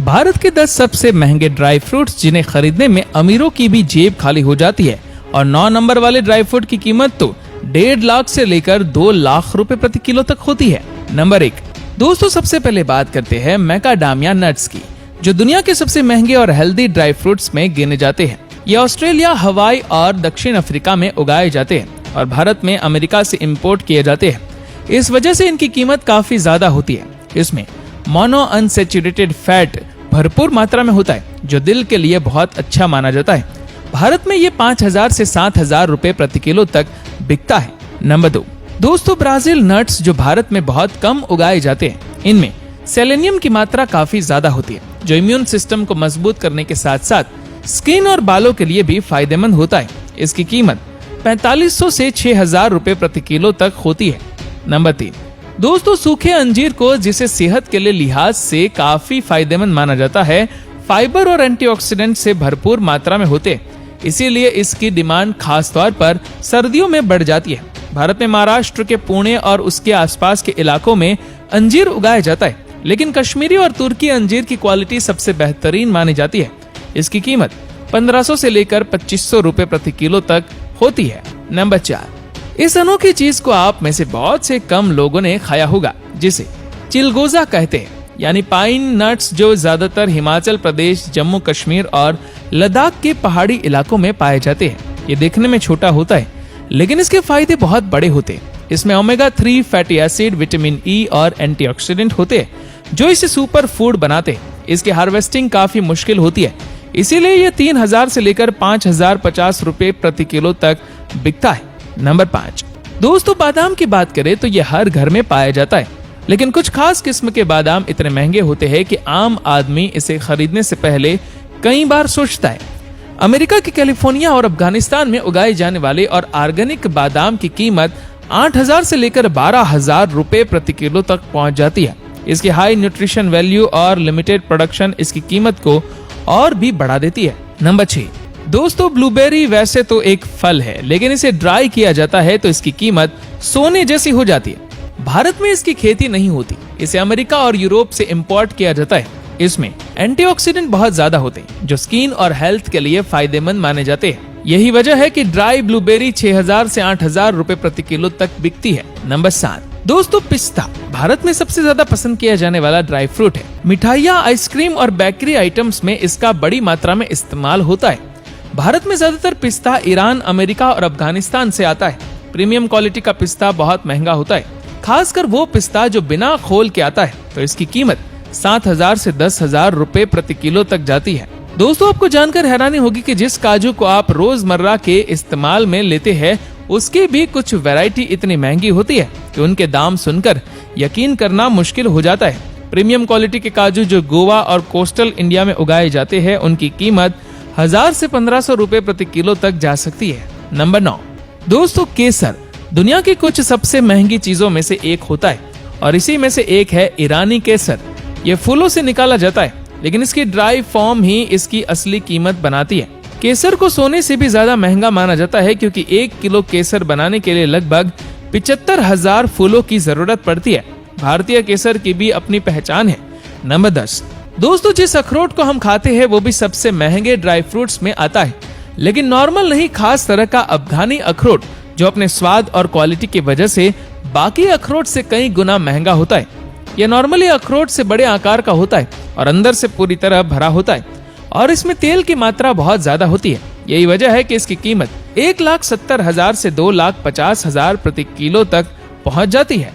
भारत के 10 सबसे महंगे ड्राई फ्रूट्स जिन्हें खरीदने में अमीरों की भी जेब खाली हो जाती है, और 9 नंबर वाले ड्राई फ्रूट की कीमत तो 1.5 लाख से लेकर 2 लाख रुपए प्रति किलो तक होती है। नंबर 1। दोस्तों, सबसे पहले बात करते हैं मैकाडामिया नट्स की, जो दुनिया के सबसे महंगे और हेल्दी ड्राई फ्रूट्स में गिने जाते हैं। ये ऑस्ट्रेलिया, हवाई और दक्षिण अफ्रीका में उगाए जाते हैं और भारत में अमेरिका से इंपोर्ट किए जाते हैं। इस वजह से इनकी कीमत काफी ज्यादा होती है। इसमें मोनो अनसैचुरेटेड फैट भरपूर मात्रा में होता है, जो दिल के लिए बहुत अच्छा माना जाता है। भारत में ये 5,000 से 7,000 रुपए प्रति किलो तक बिकता है। नंबर 2। दोस्तों, ब्राजील नट्स जो भारत में बहुत कम उगाए जाते हैं, इनमें सेलेनियम की मात्रा काफी ज्यादा होती है, जो इम्यून सिस्टम को मजबूत करने के साथ साथ स्किन और बालों के लिए भी फायदेमंद होता है। इसकी कीमत 4500 से 6,000 रुपए प्रति किलो तक होती है। नंबर 3। दोस्तों, सूखे अंजीर को, जिसे सेहत के लिए लिहाज से काफी फायदेमंद माना जाता है, फाइबर और एंटीऑक्सीडेंट से भरपूर मात्रा में होते हैं, इसीलिए इसकी डिमांड खास तौर पर सर्दियों में बढ़ जाती है। भारत में महाराष्ट्र के पुणे और उसके आसपास के इलाकों में अंजीर उगाया जाता है, लेकिन कश्मीरी और तुर्की अंजीर की क्वालिटी सबसे बेहतरीन मानी जाती है। इसकी कीमत 1500 से लेकर 2500 रुपए प्रति किलो तक होती है। नंबर 4। इस अनोखी चीज को आप में से बहुत से कम लोगों ने खाया होगा, जिसे चिलगोजा कहते हैं, यानी पाइन नट्स, जो ज्यादातर हिमाचल प्रदेश, जम्मू कश्मीर और लद्दाख के पहाड़ी इलाकों में पाए जाते हैं। ये देखने में छोटा होता है, लेकिन इसके फायदे बहुत बड़े होते हैं। इसमें omega 3 fatty acid, vitamin E और एंटीऑक्सीडेंट होते हैं, जो इसे सुपर फूड बनाते हैं। इसकी हार्वेस्टिंग काफी मुश्किल होती है, इसीलिए ये 3,000 से लेकर 5,050 रुपए प्रति किलो तक बिकता है। नंबर 5। दोस्तों, बादाम की बात करें तो ये हर घर में पाया जाता है, लेकिन कुछ खास किस्म के बादाम इतने महंगे होते हैं कि आम आदमी इसे खरीदने से पहले कई बार सोचता है। अमेरिका के कैलिफोर्निया और अफगानिस्तान में उगाए जाने वाले और ऑर्गेनिक बादाम की कीमत 8,000 से लेकर 12,000 रुपए प्रति किलो तक पहुंच जाती है। इसकी हाई न्यूट्रिशन वैल्यू और लिमिटेड प्रोडक्शन इसकी कीमत को और भी बढ़ा देती है। नंबर 6। दोस्तों, ब्लूबेरी वैसे तो एक फल है, लेकिन इसे ड्राई किया जाता है तो इसकी कीमत सोने जैसी हो जाती है। भारत में इसकी खेती नहीं होती, इसे अमेरिका और यूरोप से इंपोर्ट किया जाता है। इसमें एंटीऑक्सीडेंट बहुत ज्यादा होते हैं, जो स्किन और हेल्थ के लिए फायदेमंद माने जाते हैं। यही वजह है कि ड्राई ब्लूबेरी 6,000 से 8,000 रुपए प्रति किलो तक बिकती है। नंबर 7। दोस्तों, पिस्ता भारत में सबसे ज्यादा पसंद किया जाने वाला ड्राई फ्रूट है। मिठाइयाँ, आइसक्रीम और बेकरी आइटम्स में इसका बड़ी मात्रा में इस्तेमाल होता है। भारत में ज्यादातर पिस्ता ईरान, अमेरिका और अफगानिस्तान से आता है। प्रीमियम क्वालिटी का पिस्ता बहुत महंगा होता है, खासकर वो पिस्ता जो बिना खोल के आता है, तो इसकी कीमत 7,000 से 10,000 रुपए प्रति किलो तक जाती है। दोस्तों, आपको जानकर हैरानी होगी कि जिस काजू को आप रोजमर्रा के इस्तेमाल में लेते हैं, उसकी भी कुछ वैरायटी इतनी महंगी होती है कि उनके दाम सुनकर यकीन करना मुश्किल हो जाता है। प्रीमियम क्वालिटी के काजू जो गोवा और कोस्टल इंडिया में उगाए जाते हैं, उनकी कीमत 1,000 से 1,500 रुपए प्रति किलो तक जा सकती है। नंबर 9। दोस्तों, केसर दुनिया की कुछ सबसे महंगी चीजों में से एक होता है, और इसी में से एक है ईरानी केसर। ये फूलों से निकाला जाता है, लेकिन इसकी ड्राई फॉर्म ही इसकी असली कीमत बनाती है। केसर को सोने से भी ज्यादा महंगा माना जाता है, क्योंकि 1 किलो केसर बनाने के लिए लगभग 75,000 फूलों की जरूरत पड़ती है। भारतीय केसर की भी अपनी पहचान है। नंबर 10। दोस्तों, जिस अखरोट को हम खाते हैं वो भी सबसे महंगे ड्राई फ्रूट्स में आता है, लेकिन नॉर्मल नहीं, खास तरह का अफगानी अखरोट, जो अपने स्वाद और क्वालिटी की वजह से बाकी अखरोट से कई गुना महंगा होता है। यह नॉर्मली अखरोट से बड़े आकार का होता है और अंदर से पूरी तरह भरा होता है, और इसमें तेल की मात्रा बहुत ज्यादा होती है। यही वजह है कि इसकी कीमत 1,70,000 से 2,50,000 प्रति किलो तक पहुंच जाती है।